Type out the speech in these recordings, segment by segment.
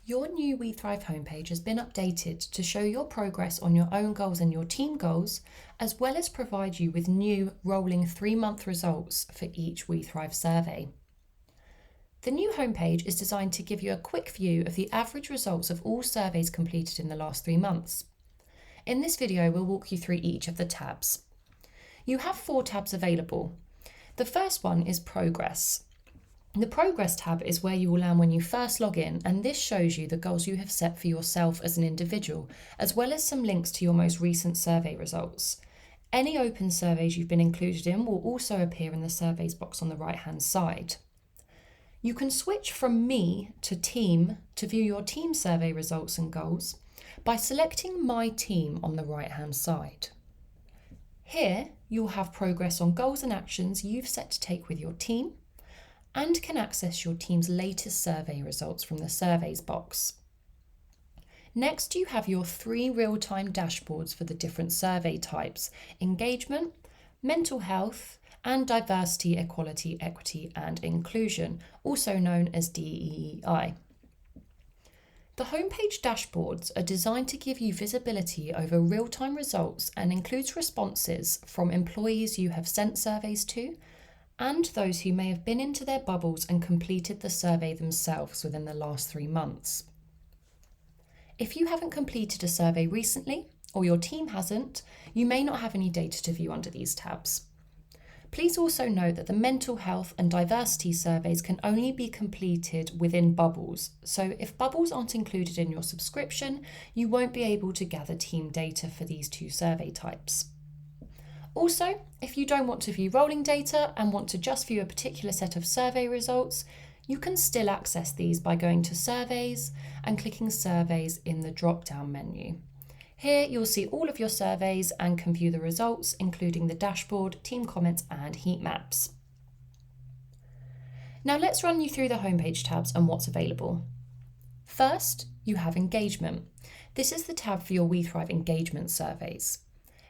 Your new WeThrive homepage has been updated to show your progress on your own goals and your team goals, as well as provide you with new rolling 3-month results for each WeThrive survey. The new homepage is designed to give you a quick view of the average results of all surveys completed in the last 3 months. In this video, we'll walk you through each of the tabs. You have 4 tabs available. The first one is Progress. The Progress tab is where you will land when you first log in, and this shows you the goals you have set for yourself as an individual, as well as some links to your most recent survey results. Any open surveys you've been included in will also appear in the surveys box on the right-hand side. You can switch from Me to Team to view your team survey results and goals by selecting My Team on the right-hand side. Here, you'll have progress on goals and actions you've set to take with your team, and can access your team's latest survey results from the surveys box. Next, you have your 3 real-time dashboards for the different survey types: engagement, mental health, and diversity, equality, equity, and inclusion, also known as DEI. The homepage dashboards are designed to give you visibility over real-time results and includes responses from employees you have sent surveys to, and those who may have been into their bubbles and completed the survey themselves within the last 3 months. If you haven't completed a survey recently, or your team hasn't, you may not have any data to view under these tabs. Please also note that the mental health and diversity surveys can only be completed within bubbles, so if bubbles aren't included in your subscription, you won't be able to gather team data for these 2 survey types. Also, if you don't want to view rolling data and want to just view a particular set of survey results, you can still access these by going to Surveys and clicking Surveys in the drop-down menu. Here you'll see all of your surveys and can view the results, including the dashboard, team comments, and heat maps. Now let's run you through the homepage tabs and what's available. First, you have Engagement. This is the tab for your WeThrive engagement surveys.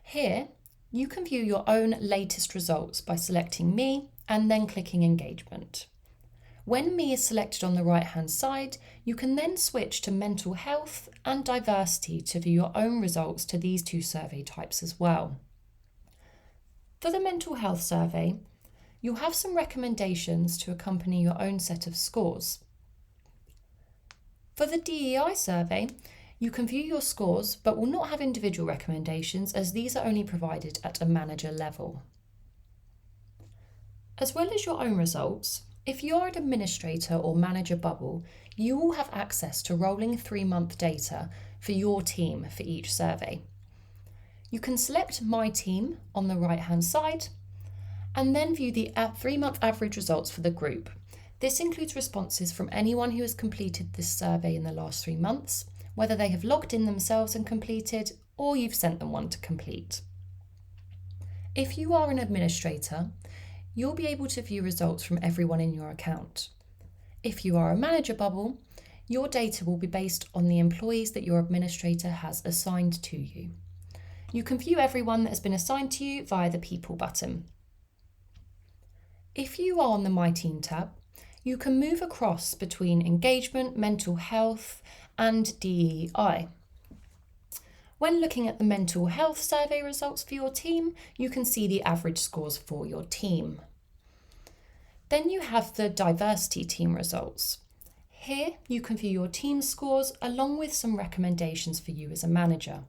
Here, you can view your own latest results by selecting Me and then clicking Engagement. When Me is selected on the right-hand side, you can then switch to mental health and diversity to view your own results to these 2 survey types as well. For the mental health survey, you'll have some recommendations to accompany your own set of scores. For the DEI survey, you can view your scores but will not have individual recommendations, as these are only provided at a manager level. As well as your own results, if you're an administrator or manager bubble, you will have access to rolling 3-month data for your team for each survey. You can select My Team on the right-hand side and then view the 3-month average results for the group. This includes responses from anyone who has completed this survey in the last 3 months, whether they have logged in themselves and completed, or you've sent them one to complete. If you are an administrator, you'll be able to view results from everyone in your account. If you are a manager bubble, your data will be based on the employees that your administrator has assigned to you. You can view everyone that has been assigned to you via the People button. If you are on the My Team tab, you can move across between engagement, mental health, and DEI. When looking at the mental health survey results for your team, you can see the average scores for your team. Then you have the diversity team results. Here you can view your team scores along with some recommendations for you as a manager.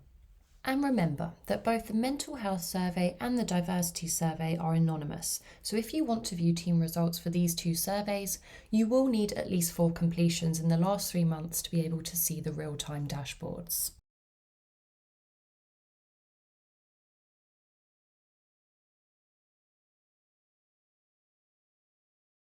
And remember that both the mental health survey and the diversity survey are anonymous, so if you want to view team results for these 2 surveys, you will need at least 4 completions in the last 3 months to be able to see the real-time dashboards.